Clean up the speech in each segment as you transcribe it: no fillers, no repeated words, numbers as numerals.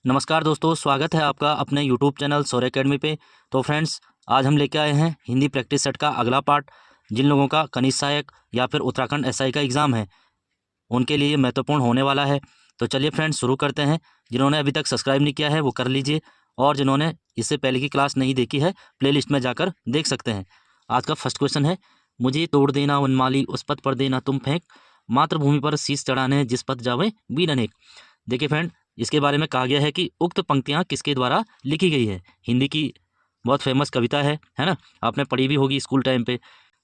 नमस्कार दोस्तों, स्वागत है आपका अपने यूट्यूब चैनल सौर्य अकेडमी पे। तो फ्रेंड्स, आज हम लेके आए हैं हिंदी प्रैक्टिस सेट का अगला पार्ट। जिन लोगों का कनिष्ठ सहायक या फिर उत्तराखंड एसआई का एग्ज़ाम है, उनके लिए महत्वपूर्ण होने वाला है। तो चलिए फ्रेंड्स, शुरू करते हैं। जिन्होंने अभी तक सब्सक्राइब नहीं किया है वो कर लीजिए, और जिन्होंने इससे पहले की क्लास नहीं देखी है प्लेलिस्ट में जाकर देख सकते हैं। आज का फर्स्ट क्वेश्चन है, मुझे तोड़ देना वनमाली उस पथ पर देना तुम फेंक, मातृभूमि पर शीश चढ़ाने जिस पथ जावे वीर अनेक। देखिए फ्रेंड, इसके बारे में कहा गया है कि उक्त पंक्तियाँ किसके द्वारा लिखी गई है। हिंदी की बहुत फेमस कविता है ना, आपने पढ़ी भी होगी स्कूल टाइम पे।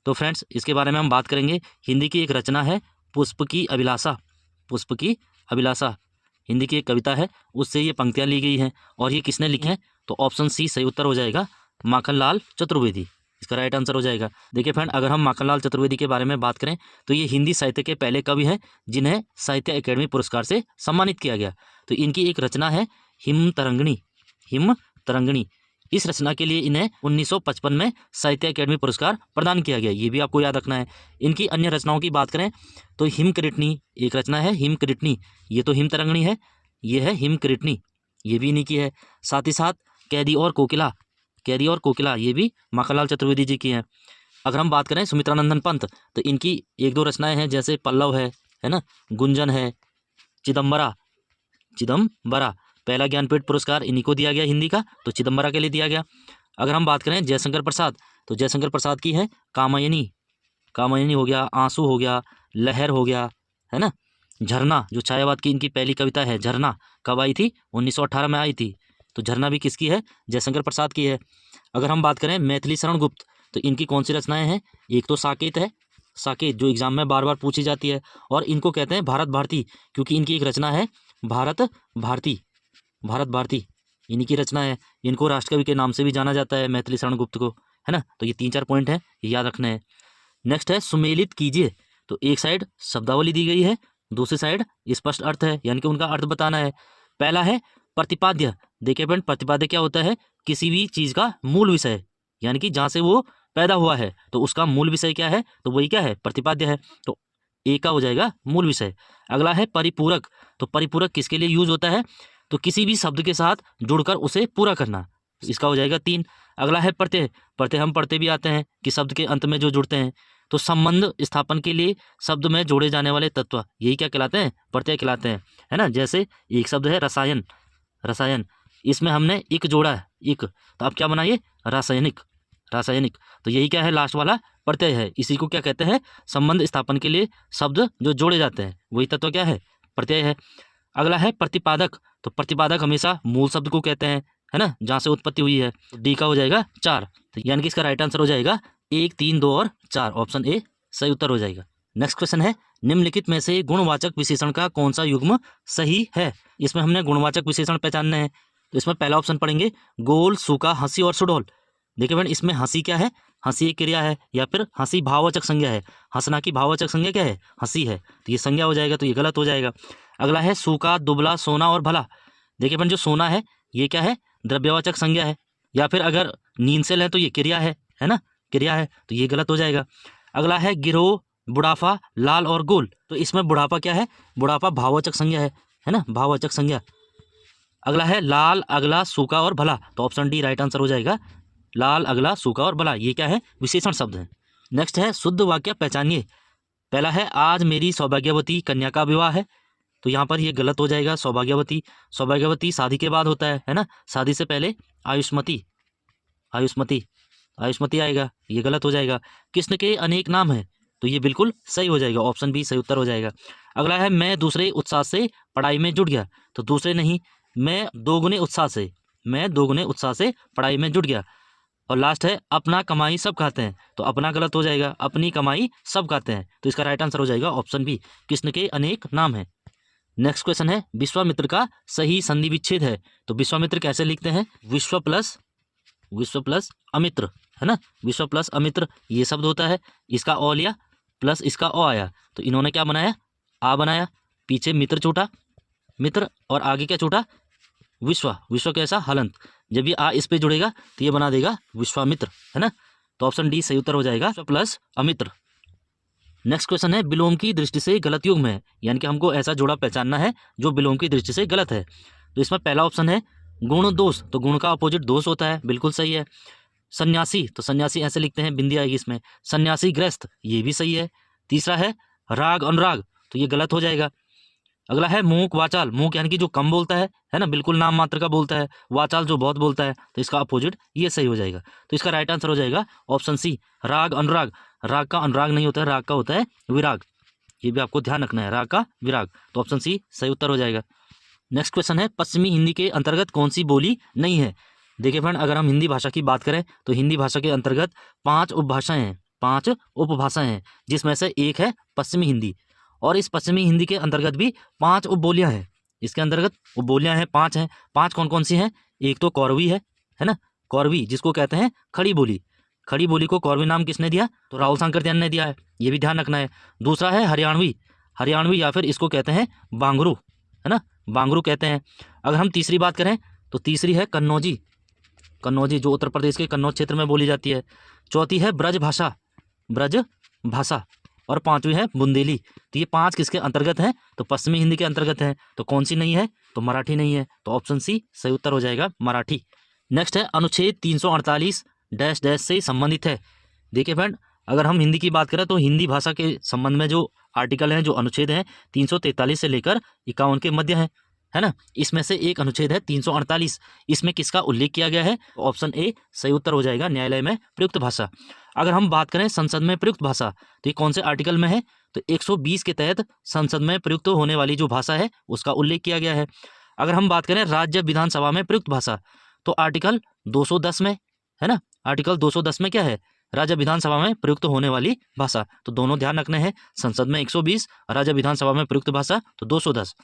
तो फ्रेंड्स, इसके बारे में हम बात करेंगे। हिंदी की एक रचना है पुष्प की अभिलाषा। पुष्प की अभिलाषा हिंदी की एक कविता है, उससे ये पंक्तियाँ ली गई हैं। और ये किसने लिखी हैं? तो ऑप्शन सी सही उत्तर हो जाएगा, माखनलाल चतुर्वेदी। इसका राइट आंसर हो जाएगा। देखिए फ्रेंड, अगर हम माखनलाल चतुर्वेदी के बारे में बात करें तो ये हिंदी साहित्य के पहले कवि हैं जिन्हें साहित्य अकेडमी पुरस्कार से सम्मानित किया गया। तो इनकी एक रचना है हिम तरंगिणी। हिम तरंगिणी, इस रचना के लिए इन्हें 1955 में साहित्य अकेडमी पुरस्कार प्रदान किया गया। ये भी आपको याद रखना है। इनकी अन्य रचनाओं की बात करें तो हिम किरीटनी एक रचना है, हिम किरीटनी। ये तो हिम तरंगिणी है, ये है हिम किरीटनी, ये भी इन्हीं की है। साथ ही साथ कैदी और कोकिला, कैदी और कोकिला ये भी माखनलाल चतुर्वेदी जी की हैं। अगर हम बात करें सुमित्रानंदन पंत, तो इनकी एक दो रचनाएं हैं, जैसे पल्लव है ना, गुंजन है, चिदम्बरा। चिदम्बरा, पहला ज्ञानपीठ पुरस्कार इन्हीं को दिया गया हिंदी का, तो चिदम्बरा के लिए दिया गया। अगर हम बात करें जयशंकर प्रसाद, तो जयशंकर प्रसाद की है कामायनी। कामायनी हो गया, आंसू हो गया, लहर हो गया, है ना। झरना, जो छायावाद की इनकी पहली कविता है, झरना कब आई थी? 1918 में आई थी। तो झरना भी किसकी है? जयशंकर प्रसाद की है। अगर हम बात करें मैथिली शरण गुप्त, तो इनकी कौन सी रचनाएं हैं? एक तो साकेत है, साकेत जो एग्जाम में बार बार पूछी जाती है, और इनको कहते हैं भारत भारती, क्योंकि इनकी एक रचना है भारत भारती। भारत भारती इन्हीं की रचना है। इनको राष्ट्रकवि के नाम से भी जाना जाता है, मैथिली शरण गुप्त को, है ना। तो ये 3-4 पॉइंट हैं, ये याद रखने हैं। नेक्स्ट है सुमेलित कीजिए। तो एक साइड शब्दावली दी गई है, दूसरी साइड स्पष्ट अर्थ है, यानी कि उनका अर्थ बताना है। पहला है प्रतिपाद्य। देखिए फ्रेंड, प्रतिपाद्य क्या होता है? किसी भी चीज़ का मूल विषय, यानी कि जहाँ से वो पैदा हुआ है तो उसका मूल विषय क्या है, तो वही क्या है? प्रतिपाद्य है। तो ए का हो जाएगा मूल विषय। अगला है परिपूरक। तो परिपूरक किसके लिए यूज होता है? तो किसी भी शब्द के साथ जुड़कर उसे पूरा करना, इसका हो जाएगा 3। अगला है प्रत्यय। प्रत्यय हम पढ़ते भी आते हैं कि शब्द के अंत में जो जुड़ते हैं, तो संबंध स्थापन के लिए शब्द में जोड़े जाने वाले तत्व, यही क्या कहलाते हैं? प्रत्यय कहलाते हैं, है ना। जैसे एक शब्द है रसायन। रसायन, इसमें हमने इक जोड़ा है, इक, तो अब क्या बनाइए? रासायनिक। रासायनिक, तो यही क्या है? लास्ट वाला प्रत्यय है। इसी को क्या कहते हैं? संबंध स्थापन के लिए शब्द जो जोड़े जाते हैं, वही तत्व क्या है? प्रत्यय है। अगला है प्रतिपादक। तो प्रतिपादक हमेशा मूल शब्द को कहते हैं, है ना, जहाँ से उत्पत्ति हुई है। डी का हो जाएगा 4। तो यानी कि इसका राइट आंसर हो जाएगा 1, 3, 2 और 4, ऑप्शन ए सही उत्तर हो जाएगा। नेक्स्ट क्वेश्चन है, निम्नलिखित में से गुणवाचक विशेषण का कौन सा युग्म सही है? इसमें हमने गुणवाचक विशेषण पहचानने हैं। तो इसमें पहला ऑप्शन पढ़ेंगे, गोल, सूखा, हंसी और सुडौल। देखिए फ्रेंड, इसमें हंसी क्या है? हंसी एक क्रिया है, या फिर हंसी भाववाचक संज्ञा है। हंसना की भाववाचक संज्ञा क्या है? हंसी है, तो ये संज्ञा हो जाएगा, तो ये गलत हो जाएगा। अगला है सूखा, दुबला, सोना और भला। देखिए फ्रेंड, जो सोना है ये क्या है? द्रव्यवाचक संज्ञा है, या फिर अगर नींद से लें तो ये क्रिया है ना, क्रिया है, तो ये गलत हो जाएगा। अगला है गिरोह, बुढ़ापा, लाल और गोल। तो इसमें बुढ़ापा क्या है? बुढ़ापा भाववाचक संज्ञा है ना, भाववाचक संज्ञा। अगला है लाल, अगला, सूखा और भला। तो ऑप्शन डी राइट आंसर हो जाएगा। लाल, अगला, सूखा और भला, ये क्या है? विशेषण शब्द है। नेक्स्ट है शुद्ध वाक्य पहचानिए। पहला है, आज मेरी सौभाग्यवती कन्या का विवाह है। तो यहाँ पर ये गलत हो जाएगा। सौभाग्यवती, सौभाग्यवती शादी के बाद होता है ना, शादी से पहले आयुष्मती। आयुष्मती, आयुष्मती आएगा, ये गलत हो जाएगा। कृष्ण के अनेक नाम हैं, तो ये बिल्कुल सही हो जाएगा, ऑप्शन बी सही उत्तर हो जाएगा। अगला है, मैं दूसरे उत्साह से पढ़ाई में जुट गया। तो दूसरे नहीं, मैं दोगुने उत्साह से, मैं दोगुने उत्साह से पढ़ाई में जुट गया। और लास्ट है, अपना कमाई सब खाते हैं। तो अपना गलत हो जाएगा, अपनी कमाई सब खाते हैं। तो इसका राइट आंसर हो जाएगा ऑप्शन बी, कृष्ण के अनेक नाम हैं। नेक्स्ट क्वेश्चन है, विश्वामित्र का सही संधि विच्छेद है। तो विश्वामित्र कैसे लिखते हैं? विश्व प्लस अमित्र, है ना। विश्व प्लस अमित्र ये शब्द होता है, इसका अ लिया प्लस इसका अ आया, तो इन्होंने क्या बनाया? आ बनाया। पीछे मित्र छूटा, मित्र, और आगे क्या छूटा? विश्व। विश्व कैसा? हलंत। जब ये आ इस पे जुड़ेगा तो ये बना देगा विश्वामित्र, है ना। तो ऑप्शन डी सही उत्तर हो जाएगा, विश्व प्लस अमित्र। नेक्स्ट क्वेश्चन है, विलोम की दृष्टि से गलत युग्म है, यानी कि हमको ऐसा जोड़ा पहचानना है जो विलोम की दृष्टि से गलत है। तो इसमें पहला ऑप्शन है गुण दोष, तो गुण का अपोजिट दोष होता है, बिल्कुल सही है। सन्यासी, तो सन्यासी ऐसे लिखते हैं, बिंदी आएगी इसमें। सन्यासी ग्रस्त, ये भी सही है। तीसरा है राग अनुराग, तो ये गलत हो जाएगा। अगला है मूक वाचाल, मूक यानी कि जो कम बोलता है ना, बिल्कुल नाम मात्र का बोलता है। वाचाल जो बहुत बोलता है, तो इसका अपोजिट ये सही हो जाएगा। तो इसका राइट आंसर हो जाएगा ऑप्शन सी, राग अनुराग। राग का अनुराग नहीं होता है, राग का होता है विराग, ये भी आपको ध्यान रखना है, राग का विराग। तो ऑप्शन सी सही उत्तर हो जाएगा। नेक्स्ट क्वेश्चन है पश्चिमी हिंदी के अंतर्गत कौन सी बोली नहीं है। देखिए फ्रेंड, अगर हम हिंदी भाषा की बात करें तो हिंदी भाषा के अंतर्गत 5 उपभाषाएं हैं, 5 उपभाषाएं हैं, जिसमें से एक है पश्चिमी हिंदी। और इस पश्चिमी हिंदी के अंतर्गत भी 5 उपबोलियां हैं। इसके अंतर्गत उपबोलियां हैं 5 हैं। 5 कौन कौन सी हैं? एक तो कौरवी है ना, कौरवी जिसको कहते हैं खड़ी बोली। खड़ी बोली को कौरवी नाम किसने दिया? तो राहुल सांकृत्यायन ने दिया है, ये भी ध्यान रखना है। दूसरा है हरियाणवी, हरियाणवी या फिर इसको कहते हैं बांगरू, है ना, बांगरू कहते हैं। अगर हम तीसरी बात करें तो तीसरी है कन्नौजी, कन्नौजी जो उत्तर प्रदेश के कन्नौज क्षेत्र में बोली जाती है। चौथी है ब्रज भाषा, ब्रज भाषा। और पांचवी है बुंदेली। तो ये 5 किसके अंतर्गत हैं? तो पश्चिमी हिंदी के अंतर्गत हैं। तो कौन सी नहीं है? तो मराठी नहीं है। तो ऑप्शन सी सही उत्तर हो जाएगा, मराठी। नेक्स्ट है अनुच्छेद 348 डैश डैश से संबंधित है। देखिए फ्रेंड, अगर हम हिंदी की बात करें तो हिंदी भाषा के संबंध में जो आर्टिकल हैं, जो अनुच्छेद हैं, 343 से लेकर 51 के मध्य है ना। इसमें से एक अनुच्छेद है 348, इसमें किसका उल्लेख किया गया है? ऑप्शन ए सही उत्तर हो जाएगा, न्यायालय में प्रयुक्त भाषा। अगर हम बात करें संसद में प्रयुक्त भाषा, तो ये कौन से आर्टिकल में है? तो 120 के तहत संसद में प्रयुक्त होने वाली जो भाषा है उसका उल्लेख किया गया है। अगर हम बात करें राज्य विधानसभा में प्रयुक्त भाषा, तो आर्टिकल 210 में, है ना, आर्टिकल 210 में क्या है? राज्य विधानसभा में प्रयुक्त होने वाली भाषा। तो दोनों ध्यान रखने हैं, संसद में 120, राज्य विधानसभा में प्रयुक्त भाषा तो 210।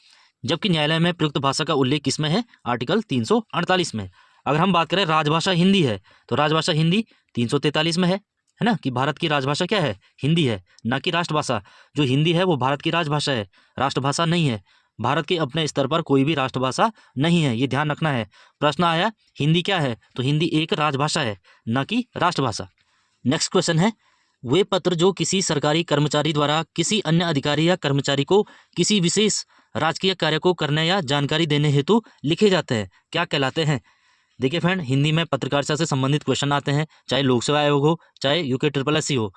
जबकि न्यायालय में प्रयुक्त भाषा का उल्लेख किसमें है? आर्टिकल 348 में। अगर हम बात करें राजभाषा हिंदी है, तो राजभाषा हिंदी 343 में है ना, कि भारत की राजभाषा क्या है? हिंदी है, ना कि राष्ट्रभाषा। जो हिंदी है वो भारत की राजभाषा है, राष्ट्रभाषा नहीं है। भारत के अपने स्तर पर कोई भी राष्ट्रभाषा नहीं है, ये ध्यान रखना है। प्रश्न आया हिंदी क्या है, तो हिंदी एक राजभाषा है, ना कि राष्ट्रभाषा। नेक्स्ट क्वेश्चन है वे पत्र जो किसी सरकारी कर्मचारी द्वारा किसी अन्य अधिकारी या कर्मचारी को किसी विशेष राजकीय कार्य को करने या जानकारी देने हेतु लिखे जाते हैं, क्या कहलाते हैं? देखिए फ्रेंड, हिंदी में पत्रकारिता से संबंधित क्वेश्चन आते हैं, चाहे लोक सेवा आयोग हो, चाहे UKSSC हो,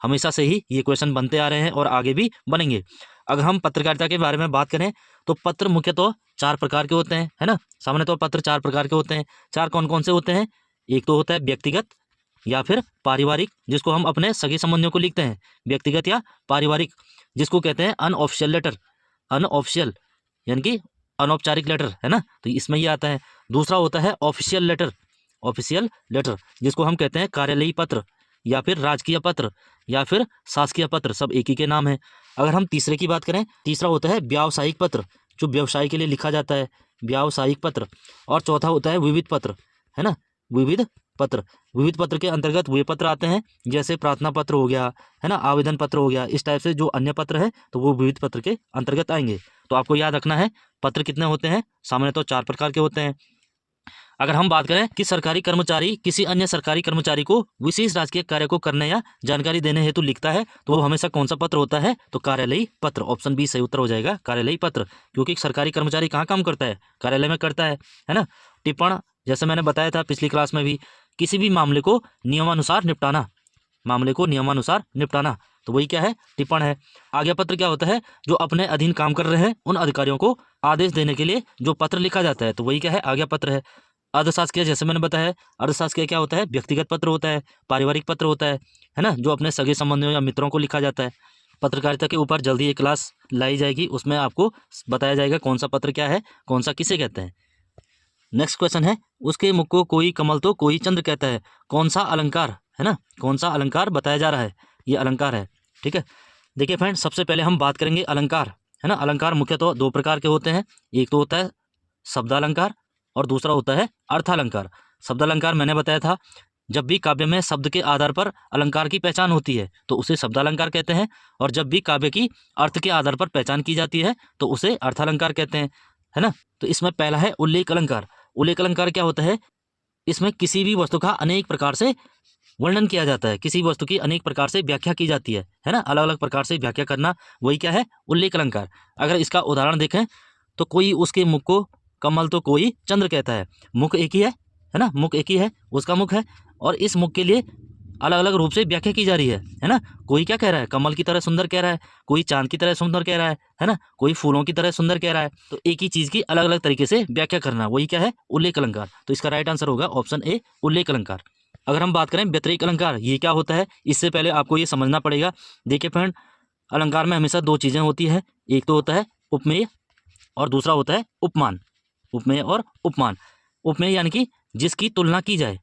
हमेशा से ही ये क्वेश्चन बनते आ रहे हैं और आगे भी बनेंगे। अगर हम पत्रकारिता के बारे में बात करें तो पत्र मुख्यतः 4 प्रकार के होते हैं, है ना। सामान्य तौर पत्र 4 प्रकार के होते हैं। 4 कौन कौन से होते हैं? एक तो होता है व्यक्तिगत या फिर पारिवारिक, जिसको हम अपने सगे संबंधियों को लिखते हैं, व्यक्तिगत या पारिवारिक, जिसको कहते हैं अनऑफिशियल लेटर, अनऑफिशियल यानी कि अनौपचारिक लेटर, है ना, तो इसमें ये आता है। दूसरा होता है ऑफिशियल लेटर, ऑफिशियल लेटर, जिसको हम कहते हैं कार्यालयी पत्र या फिर राजकीय पत्र या फिर शासकीय पत्र, सब एक ही के नाम है। अगर हम तीसरे की बात करें, तीसरा होता है व्यावसायिक पत्र, जो व्यवसाय के लिए लिखा जाता है, व्यावसायिक पत्र। और चौथा होता है विविध पत्र, है ना, विविध पत्र। विविध पत्र के अंतर्गत वे पत्र आते हैं जैसे प्रार्थना पत्र हो गया, है ना, आवेदन पत्र हो गया, इस टाइप से जो अन्य पत्र है तो वो विविध पत्र के अंतर्गत आएंगे। तो आपको याद रखना है पत्र कितने होते हैं? सामान्य तो 4 प्रकार के होते हैं। अगर हम बात करें कि सरकारी कर्मचारी किसी अन्य सरकारी कर्मचारी को विशेष राजकीय कार्य को करने या जानकारी देने हेतु लिखता है, तो वो हमेशा कौन सा पत्र होता है? तो कार्यालयी पत्र। ऑप्शन बी सही उत्तर हो जाएगा, कार्यालयी पत्र। क्योंकि सरकारी कर्मचारी कहाँ काम करता है? कार्यालय में करता है ना। टिप्पण, जैसे मैंने बताया था पिछली क्लास में भी, किसी भी मामले को नियमानुसार निपटाना, मामले को नियमानुसार निपटाना, तो वही क्या है? टिप्पण है। आज्ञा पत्र क्या होता है? जो अपने अधीन काम कर रहे हैं उन अधिकारियों को आदेश देने के लिए जो पत्र लिखा जाता है, तो वही क्या है? आज्ञा पत्र है। अर्धशासकीय, जैसे मैंने बताया, अर्धशासकीय क्या होता है? व्यक्तिगत पत्र होता है, पारिवारिक पत्र होता है ना, जो अपने सगे संबंधियों या मित्रों को लिखा जाता है। पत्रकारिता के ऊपर जल्दी एक क्लास लाई जाएगी, उसमें आपको बताया जाएगा कौन सा पत्र क्या है, कौन सा किसे कहते हैं। नेक्स्ट क्वेश्चन है उसके मुख को कोई कमल तो कोई चंद्र कहता है, कौन सा अलंकार, है ना, कौन सा अलंकार बताया जा रहा है? ये अलंकार है, ठीक है। देखिए फ्रेंड, सबसे पहले हम बात करेंगे अलंकार, है ना। अलंकार मुख्यतः 2 प्रकार के होते हैं, एक तो होता है शब्दालंकार और दूसरा होता है अर्थालंकार। शब्दालंकार मैंने बताया था, जब भी काव्य में शब्द के आधार पर अलंकार की पहचान होती है तो उसे शब्दालंकार कहते हैं, और जब भी काव्य की अर्थ के आधार पर पहचान की जाती है तो उसे अर्थालंकार कहते हैं, है ना। तो इसमें पहला है उल्लेख अलंकार। उल्लेख अलंकार क्या होता है? इसमें किसी भी वस्तु का अनेक प्रकार से वर्णन किया जाता है, किसी वस्तु की अनेक प्रकार से व्याख्या की जाती है ना, अलग अलग प्रकार से व्याख्या करना, वही क्या है? उल्लेख अलंकार। अगर इसका उदाहरण देखें तो कोई उसके मुख को कमल तो कोई चंद्र कहता है। मुख एक ही है ना, मुख एक ही है, उसका मुख है, और इस मुख के लिए अलग अलग रूप से व्याख्या की जा रही है ना। कोई क्या कह रहा है, कमल की तरह सुंदर कह रहा है, कोई चांद की तरह सुंदर कह रहा है ना, कोई फूलों की तरह सुंदर कह रहा है। तो एक ही चीज़ की अलग अलग तरीके से व्याख्या करना, वही क्या है, उल्लेख अलंकार। तो इसका राइट आंसर होगा ऑप्शन ए, उल्लेख अलंकार। अगर हम बात करें व्यतिरेक अलंकार, ये क्या होता है, इससे पहले आपको ये समझना पड़ेगा। देखिए फ्रेंड, अलंकार में हमेशा दो चीज़ें होती है, एक तो होता है उपमेय और दूसरा होता है उपमान। उपमेय और उपमान। उपमेय यानी कि जिसकी तुलना की जाए,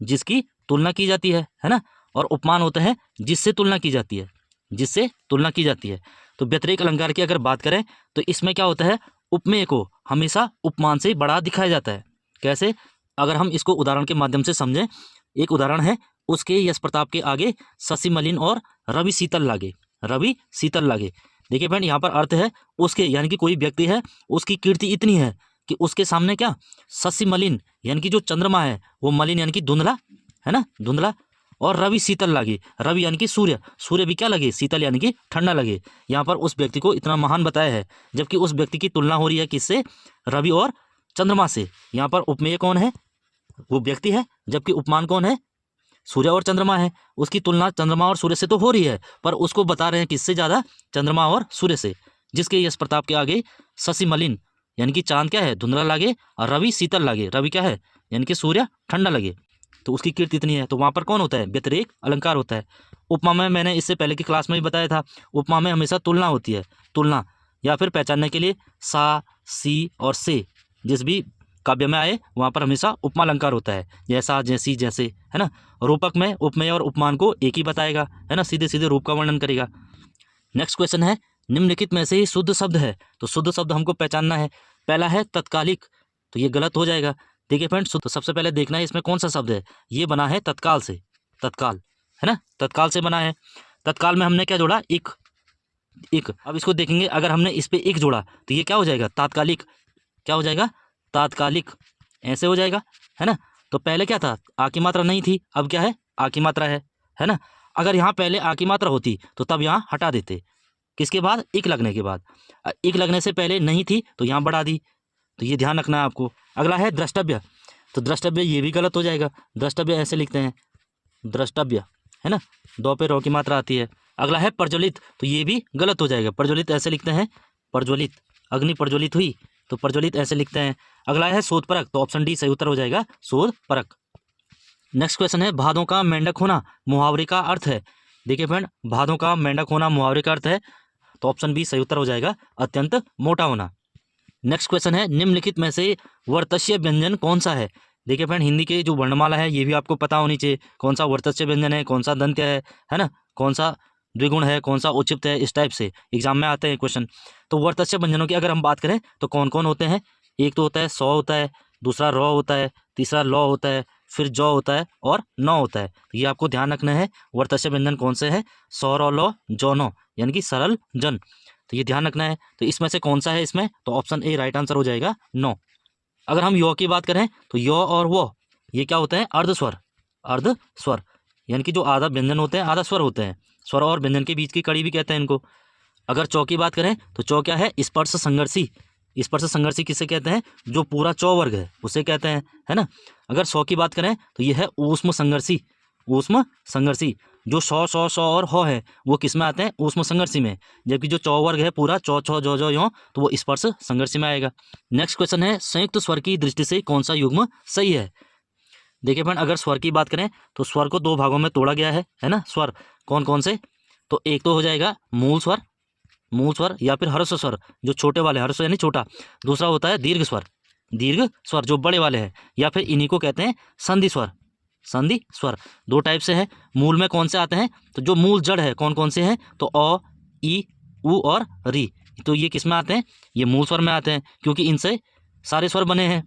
जिसकी तुलना की जाती है ना, और उपमान होता है जिससे तुलना की जाती है, जिससे तुलना की जाती है। तो व्यतिरेक अलंकार की अगर बात करें तो इसमें क्या होता है, उपमेय को हमेशा उपमान से बड़ा दिखाया जाता है। कैसे, अगर हम इसको उदाहरण के माध्यम से समझें, एक उदाहरण है, उसके यश प्रताप के आगे शशि मलिन और रवि शीतल लागे, रवि शीतल लागे। देखिए फ्रेंड, यहाँ पर अर्थ है उसके, यानी कि कोई व्यक्ति है, उसकी कीर्ति इतनी है कि उसके सामने क्या, शशि मलिन यानी कि जो चंद्रमा है वो मलिन यानी कि धुंधला है ना, धुंधला, और रवि शीतल लगे, रवि यानी कि सूर्य, सूर्य भी क्या लगे, शीतल यानी कि ठंडा लगे। यहाँ पर उस व्यक्ति को इतना महान बताया है, जबकि उस व्यक्ति की तुलना हो रही है किससे, रवि और चंद्रमा से। यहाँ पर उपमेय कौन है, वो व्यक्ति है, जबकि उपमान कौन है, सूर्य और चंद्रमा है। उसकी तुलना चंद्रमा और सूर्य से तो हो रही है, पर उसको बता रहे हैं किससे ज़्यादा, चंद्रमा और सूर्य से। जिसके यश प्रताप के आगे शशि मलिन यानी कि चांद क्या है, धुंधला लागे, और रवि शीतल लागे, रवि क्या है यानी कि सूर्य ठंडा लगे, तो उसकी कीर्ति इतनी है। तो वहाँ पर कौन होता है, व्यतिरेक अलंकार होता है। उपमा में मैंने इससे पहले की क्लास में भी बताया था, उपमा में हमेशा तुलना होती है, तुलना, या फिर पहचानने के लिए सा, सी और से जिस भी काव्य में आए वहाँ पर हमेशा उपमा अलंकार होता है, जैसा, जैसी, जैसे, है ना। रूपक में उपमेय और उपमान को एक ही बताएगा, है ना, सीधे सीधे रूप का वर्णन करेगा। नेक्स्ट क्वेश्चन है, निम्नलिखित में से ही शुद्ध शब्द है, तो शुद्ध शब्द हमको पहचानना है। पहला है तत्कालिक, तो ये गलत हो जाएगा। देखिए फ्रेंड्स, तो सबसे पहले देखना है इसमें कौन सा शब्द है, ये बना है तत्काल से, तत्काल, है ना, तत्काल से बना है। तत्काल में हमने क्या जोड़ा, एक, एक। अब इसको देखेंगे, अगर हमने इस पे एक जोड़ा तो ये क्या हो जाएगा, तात्कालिक, क्या हो जाएगा, तात्कालिक, ऐसे हो जाएगा, है ना। तो पहले क्या था, आ की मात्रा नहीं थी, अब क्या है, आ की मात्रा है ना। अगर यहाँ पहले आ की मात्रा होती तो तब यहाँ हटा देते, किसके बाद, एक लगने के बाद। एक लगने से पहले नहीं थी तो यहाँ बढ़ा दी, तो ये ध्यान रखना है आपको। अगला है द्रष्टव्य, तो द्रष्टव्य ये भी गलत हो जाएगा, द्रष्टव्य ऐसे लिखते हैं, द्रष्टव्य, है ना, दो पे रो की मात्रा आती है। अगला है प्रज्वलित, तो ये भी गलत हो जाएगा, प्रज्वलित ऐसे लिखते हैं, प्रज्वलित, अग्नि प्रज्वलित हुई तो प्रज्वलित ऐसे लिखते हैं। अगला है शोधपरक, तो ऑप्शन डी सही उत्तर हो जाएगा, शोधपरक। नेक्स्ट क्वेश्चन है, भादों का मेंढक होना मुहावरे का अर्थ है। देखिए फ्रेंड, भादों का मेंढक होना मुहावरे का अर्थ है, तो ऑप्शन बी सही उत्तर हो जाएगा, अत्यंत मोटा होना। नेक्स्ट क्वेश्चन है, निम्नलिखित में से वर्तस्य व्यंजन कौन सा है। देखिए फ्रेंड, हिंदी के जो वर्णमाला है ये भी आपको पता होनी चाहिए, कौन सा वर्तस्य व्यंजन है, कौन सा दंत्य है ना, कौन सा द्विगुण है, कौन सा उच्चिप्त है, इस टाइप से एग्जाम में आते हैं क्वेश्चन। तो वर्तस्य व्यंजनों की अगर हम बात करें तो कौन कौन होते हैं, एक तो होता है सौ होता है, दूसरा रॉ होता है, तीसरा लॉ होता है, फिर जौ होता है और नौ होता है। तो ये आपको ध्यान रखना है, वर्तस्य व्यंजन कौन से है, सौ, रॉ, लॉ, जौ, नौ, यानी कि सरल जन, तो ये ध्यान रखना है। तो इसमें से कौन सा है इसमें, तो ऑप्शन ए राइट आंसर हो जाएगा, नौ। अगर हम यो की बात करें तो यो और वो ये क्या होते हैं, अर्धस्वर, अर्धस्वर, यानी कि जो आधा व्यंजन होते हैं आधा स्वर होते हैं, स्वर और व्यंजन के बीच की कड़ी भी कहते हैं इनको। अगर चौ की बात करें तो चौ क्या है, स्पर्श संघर्षी, स्पर्श संघर्षी किसे कहते हैं, जो पूरा चौ वर्ग है उसे कहते हैं, है ना। अगर सौ की बात करें तो ये है ऊष्म संघर्षी, ऊष्म संघर्षी, जो सौ, सौ, सौ और हो है वो किस में आते हैं, ऊष्म संघर्षी में, जबकि जो चौ वर्ग है पूरा चौ, छौ, जो, जो, यो, तो वो स्पर्श संघर्षी में आएगा। नेक्स्ट क्वेश्चन है, संयुक्त स्वर की दृष्टि से कौन सा युग्म सही है। देखिए फ्रेंड, अगर स्वर की बात करें तो स्वर को दो भागों में तोड़ा गया है ना। स्वर कौन कौन से, तो एक तो हो जाएगा मूल स्वर, मूल स्वर, या फिर हर्ष स्वर जो छोटे वाले, हर्ष यानी छोटा। दूसरा होता है दीर्घ स्वर, दीर्घ स्वर जो बड़े वाले हैं, या फिर इन्हीं को कहते हैं संधि स्वर, संधि स्वर। दो टाइप से है। मूल में कौन से आते हैं, तो जो मूल जड़ है कौन कौन से हैं, तो अ, ई, उ और री, तो ये किस में आते हैं, ये मूल स्वर में आते हैं, क्योंकि इनसे सारे स्वर बने हैं।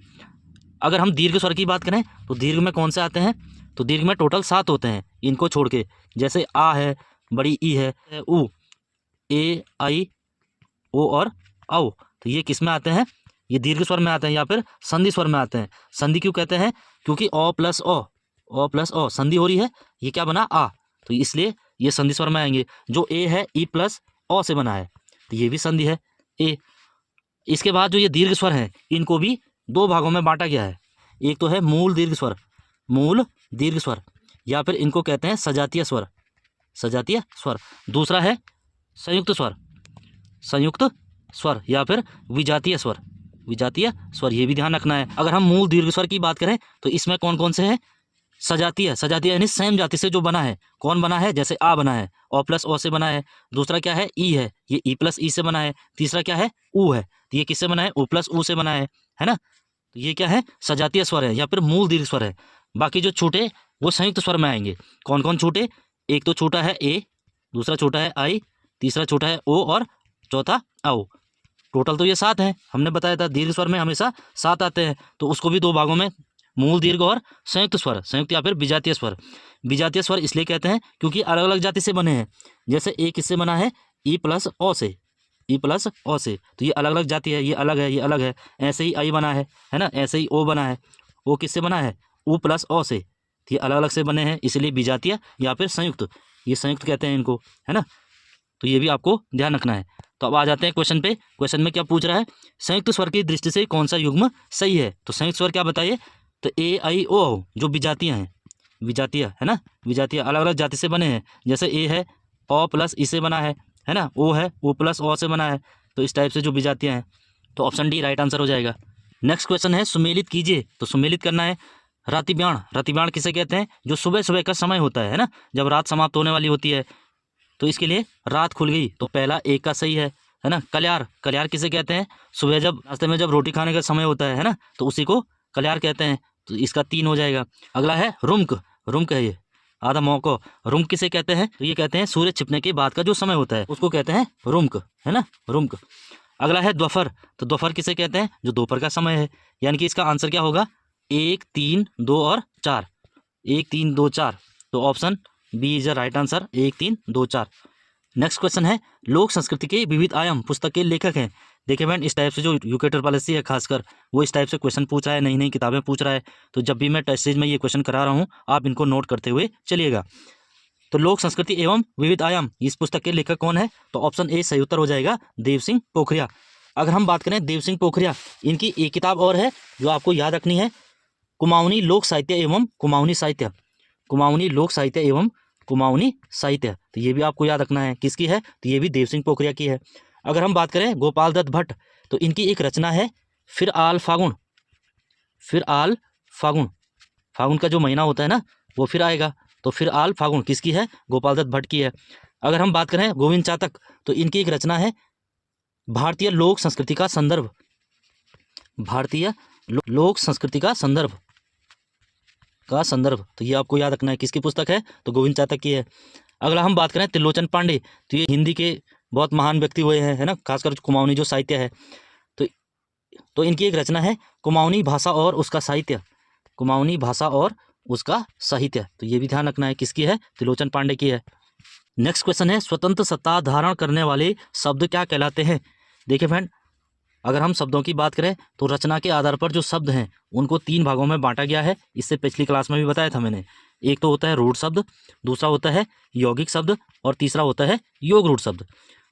अगर हम दीर्घ स्वर की बात करें तो दीर्घ में कौन से आते हैं, तो दीर्घ में टोटल 7 होते हैं इनको छोड़ के, जैसे आ है, बड़ी ई है, उ, ए, आई, ओ और औ, तो ये किस में आते हैं, ये दीर्घ स्वर में आते हैं या फिर संधि स्वर में आते हैं। संधि क्यों कहते हैं, क्योंकि O plus O, O plus O संधि हो रही है, ये क्या बना, आ, तो इसलिए ये संधि स्वर में आएंगे। जो ए है ई प्लस ओ से बना है, तो ये भी संधि है, ए। इसके बाद जो ये दीर्घ स्वर हैं इनको भी दो भागों में बांटा गया है। एक तो है मूल दीर्घ स्वर, मूल दीर्घ स्वर, या फिर इनको कहते हैं सजातीय स्वर, सजातीय स्वर। दूसरा है संयुक्त स्वर, संयुक्त स्वर, या फिर विजातीय स्वर, विजातीय स्वर। ये भी ध्यान रखना है। अगर हम मूल दीर्घ स्वर की बात करें तो इसमें कौन कौन से हैं? सजातीय, सजातीय यानी सेम जाति से जो बना है। कौन बना है? जैसे आ बना है, ओ प्लस ओ से बना है। दूसरा क्या है? ई है, ये ई प्लस ई से बना है। तीसरा क्या है? ऊ है, तो ये किससे बना है? ओ प्लस ऊ से बना है ना। तो ये क्या है? सजातीय स्वर है या फिर मूल दीर्घ स्वर है। बाकी जो छूटे वो संयुक्त स्वर में आएंगे। कौन कौन छूटे? एक तो छोटा है ए, दूसरा छोटा है आई, तीसरा छोटा है ओ और चौथा आओ। टोटल तो ये 7 हैं। हमने बताया था दीर्घ स्वर में हमेशा 7 आते हैं, तो उसको भी दो भागों में, मूल दीर्घ और संयुक्त स्वर, संयुक्त या फिर विजातीय स्वर। विजातीय स्वर इसलिए कहते हैं क्योंकि अलग अलग जाति से बने हैं। जैसे ए किससे बना है? ई प्लस ओ से, ई प्लस ओ से, तो ये अलग अलग जाति है, ये अलग है, ये अलग है। ऐसे ही आई बना है ना। ऐसे ही ओ बना है, ओ किससे बना है? ऊ प्लस ओ से, तो ये अलग अलग से बने हैं, इसलिए विजातीय या फिर संयुक्त, ये संयुक्त कहते हैं इनको, है ना। तो ये भी आपको ध्यान रखना है। तो अब आ जाते हैं क्वेश्चन पे। क्वेश्चन में क्या पूछ रहा है? संयुक्त स्वर की दृष्टि से कौन सा युग्म सही है? तो संयुक्त स्वर क्या बताइए? तो ए आई ओ जो विजातीय हैं, विजातीय है ना, विजातीय अलग अलग जाति से बने हैं। जैसे ए है ओ प्लस ई से बना है ना। ओ है ओ प्लस ओ से बना है, तो इस टाइप से जो विजातीय हैं, तो ऑप्शन डी राइट आंसर हो जाएगा। नेक्स्ट क्वेश्चन है सुमेलित कीजिए। तो सुमेलित करना है। रातिब्याण, रातिब्याण किसे कहते हैं? जो सुबह सुबह का समय होता है ना, जब रात समाप्त होने वाली होती है, तो इसके लिए रात खुल गई, तो पहला एक का सही है ना। कल्यार, कल्यार किसे कहते हैं? सुबह जब नाश्ते में जब रोटी खाने का समय होता है ना, तो उसी को कल्यार कहते हैं, तो इसका 3 हो जाएगा। अगला है रुमक, रुमक है ये आधा मौको। रुमक किसे कहते हैं? तो ये कहते हैं सूर्य छिपने के बाद का जो समय होता है उसको कहते हैं रुमक, है ना, रुमक। अगला है दोपहर, तो दोपहर किसे कहते हैं? जो दोपहर का समय है, यानी कि इसका आंसर क्या होगा? 1, 3, 2 और 4, 1, 3, 2, 4, तो option B is the right answer, 1, 3, 2, 4। Next question है लोक संस्कृति के विविध आयाम पुस्तक के लेखक हैं। देखिए फ्रेंड, इस टाइप से जो यूकेटर पॉलिसी है खासकर, वो इस टाइप से क्वेश्चन पूछ रहा है, नई नई किताबें पूछ रहा है। तो जब भी मैं टेस्ट सीरीज में ये क्वेश्चन करा रहा हूँ, आप इनको नोट करते हुए चलिएगा। तो लोक संस्कृति एवं विविध आयाम, इस पुस्तक के लेखक कौन है? तो ऑप्शन ए सही उत्तर हो जाएगा, देव सिंह पोखरिया। अगर हम बात करें देव सिंह पोखरिया, इनकी एक किताब और है जो आपको याद रखनी है, कुमाऊनी लोक साहित्य एवं कुमाऊनी साहित्य, कुमाऊनी लोक साहित्य एवं कुमाऊनी साहित्य। तो ये भी आपको याद रखना है, किसकी है? तो ये भी देव सिंह पोखरिया की है। अगर हम बात करें गोपाल दत्त भट्ट, तो इनकी एक रचना है फिर आल फागुन, फिर आल फागुन, फागुन का जो महीना होता है ना, वो फिर आएगा, तो फिर आल फागुन किसकी है? गोपाल दत्त भट्ट की है। अगर हम बात करें गोविंद चातक, तो इनकी एक रचना है भारतीय लोक संस्कृति का संदर्भ, भारतीय लोक संस्कृति का संदर्भ, का संदर्भ। तो ये आपको याद रखना है, किसकी पुस्तक है? तो गोविंद चातक की है। अगला हम बात करें त्रिलोचन पांडे, तो ये हिंदी के बहुत महान व्यक्ति हुए हैं, है ना, खासकर कुमाऊनी जो साहित्य है, तो इनकी एक रचना है कुमाऊनी भाषा और उसका साहित्य, कुमाऊनी भाषा और उसका साहित्य। तो ये भी ध्यान रखना है, किसकी है? त्रिलोचन पांडे की है। नेक्स्ट क्वेश्चन है स्वतंत्र सत्ता धारण करने वाले शब्द क्या कहलाते हैं? देखिए फ्रेंड, अगर हम शब्दों की बात करें तो रचना के आधार पर जो शब्द हैं उनको 3 भागों में बांटा गया है। इससे पिछली क्लास में भी बताया था मैंने। एक तो होता है रूढ़ शब्द, दूसरा होता है यौगिक शब्द, और तीसरा होता है योग रूढ़ शब्द।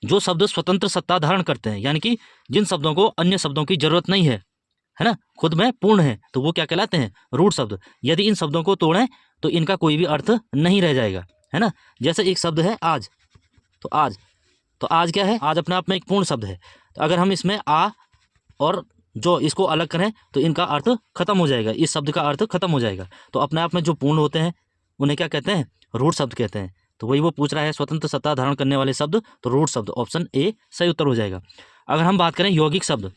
जो शब्द स्वतंत्र सत्ता धारण करते हैं, यानी कि जिन शब्दों को अन्य शब्दों की जरूरत नहीं है ना, खुद में पूर्ण है, तो वो क्या कहलाते हैं? रूढ़ शब्द। यदि इन शब्दों को तोड़ें तो इनका कोई भी अर्थ नहीं रह जाएगा, है ना। जैसे एक शब्द है आज, तो आज क्या है? आज अपने आप में एक पूर्ण शब्द है। तो अगर हम इसमें आ और जो इसको अलग करें तो इनका अर्थ खत्म हो जाएगा, इस शब्द का अर्थ खत्म हो जाएगा। तो अपने आप में जो पूर्ण होते हैं उन्हें क्या कहते हैं? रूढ़ शब्द कहते हैं। तो वही वो पूछ रहा है, स्वतंत्र सत्ता धारण करने वाले शब्द, तो रूढ़ शब्द, ऑप्शन ए सही उत्तर हो जाएगा। अगर हम बात करें यौगिक शब्द,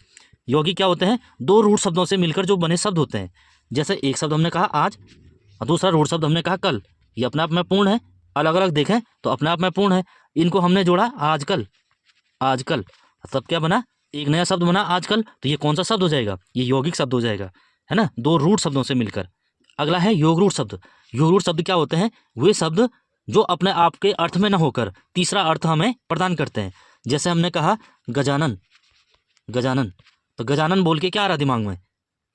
यौगिक क्या होते हैं? 2 रूढ़ शब्दों से मिलकर जो बने शब्द होते हैं। जैसे एक शब्द हमने कहा आज और दूसरा रूढ़ शब्द हमने कहा कल, ये अपने आप में पूर्ण है। अलग अलग देखें तो अपने आप में पूर्ण है। इनको हमने जोड़ा आजकल, आजकल, तब क्या बना? एक नया शब्द बना आजकल। तो ये कौन सा शब्द हो जाएगा? ये यौगिक शब्द हो जाएगा, है ना, 2 रूढ़ शब्दों से मिलकर। अगला है योग रूढ़ शब्द। योग रूढ़ शब्द क्या होते हैं? वे शब्द जो अपने आप के अर्थ में न होकर तीसरा अर्थ हमें प्रदान करते हैं। जैसे हमने कहा गजानन, गजानन, तो गजानन बोल के क्या आ रहा दिमाग में?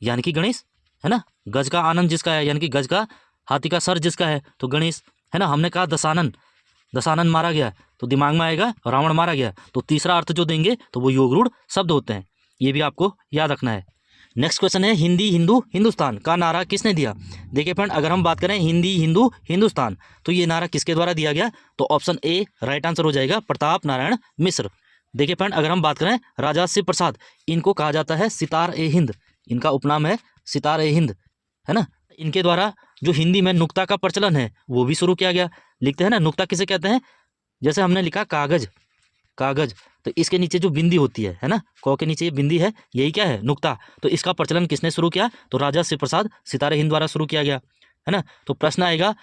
यानी कि गणेश, है ना। गज का आनंद जिसका है, यानी कि गज का हाथी का सर जिसका है, तो गणेश, है ना। हमने कहा दशानन, दशानन मारा गया, तो दिमाग में आएगा रावण मारा गया। तो तीसरा अर्थ जो देंगे तो वो योग रूढ़ शब्द होते हैं। ये भी आपको याद रखना है। नेक्स्ट क्वेश्चन है हिंदी हिंदू हिंदुस्तान का नारा किसने दिया। देखिए फ्रेंड, अगर हम बात करें हिंदी हिंदू हिंदुस्तान तो ये नारा किसके द्वारा दिया गया, तो ऑप्शन ए राइट आंसर हो जाएगा, प्रताप नारायण मिश्र। देखिए फ्रेंड, अगर हम बात करें राजा शिव प्रसाद, इनको कहा जाता है सितार ए हिंद, इनका उपनाम है सितार ए हिंद, है ना। इनके द्वारा जो हिंदी में नुक्ता का प्रचलन है वो भी शुरू किया गया। लिखते हैं ना, नुक्ता किसे कहते हैं, जैसे हमने लिखा कागज, कागज, तो इसके नीचे जो बिंदी होती है ना, क के नीचे ये बिंदी है, यही क्या है, नुक्ता। तो इसका प्रचलन किसने शुरू किया, तो राजा शिव प्रसाद सितारे हिंद द्वारा शुरू किया गया, है ना। तो प्रश्न आएगा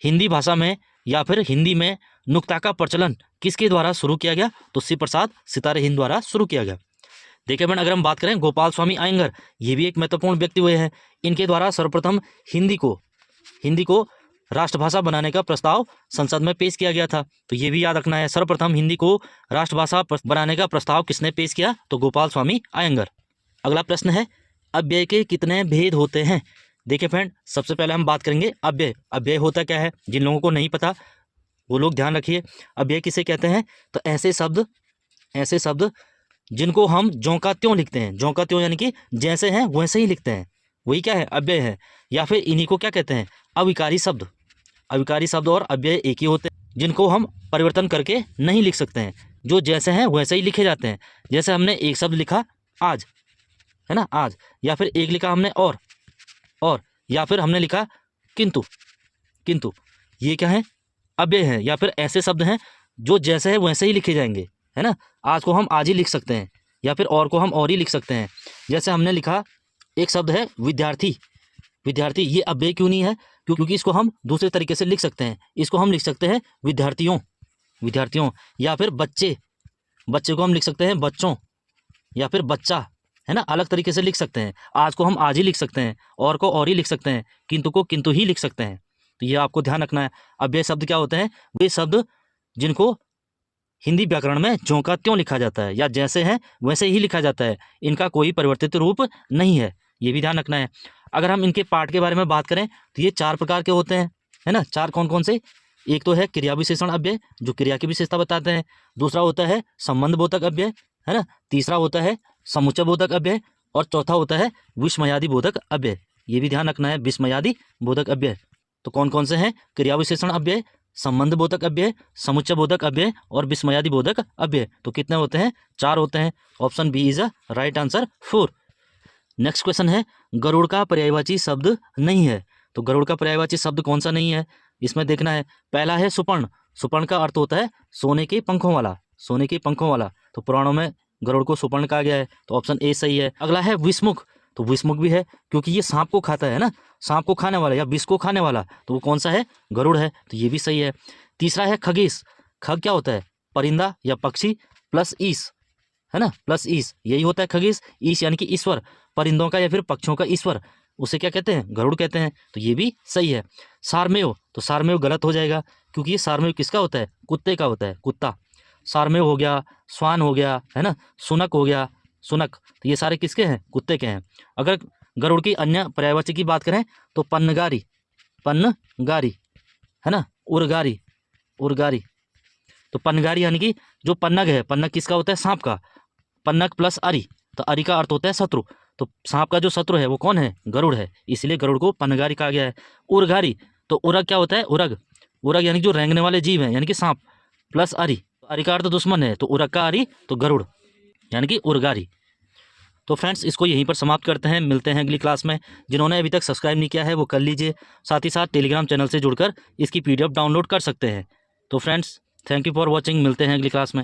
हिंदी भाषा में या फिर हिंदी में नुक्ता का प्रचलन किसके द्वारा शुरू किया गया, तो शिव प्रसाद सितारे हिंद द्वारा शुरू किया गया। देखिए बहन, अगर हम बात करें गोपाल स्वामी अयंगर, ये भी एक महत्वपूर्ण व्यक्ति हुए हैं। इनके द्वारा सर्वप्रथम हिंदी को राष्ट्रभाषा बनाने का प्रस्ताव संसद में पेश किया गया था। तो ये भी याद रखना है, सर्वप्रथम हिंदी को राष्ट्रभाषा बनाने का प्रस्ताव किसने पेश किया, तो गोपाल स्वामी अयंगर। अगला प्रश्न है अव्यय के कितने भेद होते हैं। देखिए फ्रेंड, सबसे पहले हम बात करेंगे अव्यय। अव्यय होता क्या है, जिन लोगों को नहीं पता वो लोग ध्यान रखिए। अव्यय किसे कहते हैं, तो ऐसे शब्द जिनको हम ज्यों का त्यों लिखते हैं, ज्यों का त्यों यानी कि जैसे हैं वैसे ही लिखते हैं, वही क्या है, अव्यय है। या फिर इन्हीं को क्या कहते हैं, अविकारी शब्द। अविकारी शब्द और अव्यय एक ही होते हैं, जिनको हम परिवर्तन करके नहीं लिख सकते हैं, जो जैसे हैं वैसे ही लिखे जाते हैं। जैसे हमने एक शब्द लिखा आज, है ना, आज, या फिर एक लिखा हमने और, या फिर हमने लिखा किंतु, ये क्या है, अव्यय है। या फिर ऐसे शब्द हैं जो जैसे है वैसे ही लिखे जाएंगे, है ना। आज को हम आज ही लिख सकते हैं, या फिर और को हम और ही लिख सकते हैं। जैसे हमने लिखा एक शब्द है विद्यार्थी, ये अव्यय क्यों नहीं है, क्योंकि इसको हम दूसरे तरीके से लिख सकते हैं। इसको हम लिख सकते हैं विद्यार्थियों, या फिर बच्चे को हम लिख सकते हैं बच्चों, या फिर बच्चा, है ना, अलग तरीके से लिख सकते हैं। आज को हम आज ही लिख सकते हैं, और को और ही लिख सकते हैं, किंतु को किंतु ही लिख सकते हैं। तो ये आपको ध्यान रखना है। अव्यय शब्द क्या होते हैं, वे शब्द जिनको हिंदी व्याकरण में ज्यों का त्यों लिखा जाता है, या जैसे हैं वैसे ही लिखा जाता है, इनका कोई परिवर्तित रूप नहीं है, ये भी ध्यान रखना है। अगर हम इनके पार्ट के बारे में बात करें तो ये 4 प्रकार के होते हैं, है ना। 4 कौन कौन से, एक तो है क्रिया विशेषण अव्यय, जो क्रिया की विशेषता बताते हैं। दूसरा होता है संबंध बोधक अव्यय, है ना। तीसरा होता है समुच्चय बोधक अव्यय, और चौथा होता है विस्मयादि बोधक अव्यय। ये भी ध्यान रखना है, विस्मयादि बोधक अव्यय। तो कौन कौन से हैं, क्रिया विशेषण अव्यय, संबंध बोधक अव्यय, समुच्चय बोधक अव्यय और विस्मयादि बोधक अव्यय। तो कितने होते हैं, 4 होते हैं। Option B is a right answer 4। Next question है गरुड़ का पर्यायवाची शब्द नहीं है। तो गरुड़ का पर्यायवाची शब्द कौन सा नहीं है, इसमें देखना है। पहला है सुपर्ण का अर्थ होता है सोने के पंखों वाला, तो पुराणों में गरुड़ को सुपर्ण कहा गया है, तो ऑप्शन ए सही है। अगला है विषमुख, तो विषमुख भी है क्योंकि ये सांप को खाता है ना, सांप को खाने वाला या विष को खाने वाला, तो वो कौन सा है, गरुड़ है, तो ये भी सही है। तीसरा है खगेश, खग क्या होता है, परिंदा या पक्षी प्लस ईस, है ना, प्लस ईस, यही होता है खगेश। ईस यानी कि ईश्वर, परिंदों का या फिर पक्षियों का ईश्वर, उसे क्या कहते हैं, गरुड़ कहते हैं, तो ये भी सही है। सारमेय, तो सारमेय गलत हो जाएगा क्योंकि ये सारमेय किसका होता है, कुत्ते का होता है, कुत्ता। सारमेय हो गया, स्वान हो गया, है ना, सुनक हो गया, सुनक, तो ये सारे किसके हैं, कुत्ते के हैं। अगर गरुड़ की अन्य पर्यायवाची की बात करें तो पन्नगारी, है ना, उर्गारी, तो पन्नगारी यानी कि जो पन्नग है, पन्नग किसका होता है, सांप का, पन्नग प्लस अरि, तो अरि का अर्थ होता है शत्रु, तो सांप का जो शत्रु है वो कौन है, गरुड़ है, इसलिए गरुड़ को पन्नगारी कहा गया है। उर्गारी, तो उरग क्या होता है, उरग यानी जो रेंगने वाले जीव हैं यानी कि सांप, प्लस अरि, अरि का अर्थ दुश्मन है, तो उरग का अरि, तो गरुड़ यानी कि उर्गारी। तो फ्रेंड्स, इसको यहीं पर समाप्त करते हैं, मिलते हैं अगली क्लास में। जिन्होंने अभी तक सब्सक्राइब नहीं किया है वो कर लीजिए, साथ ही साथ टेलीग्राम चैनल से जुड़कर इसकी PDF डाउनलोड कर सकते हैं। तो friends, thank you for watching, मिलते हैं अगली क्लास में।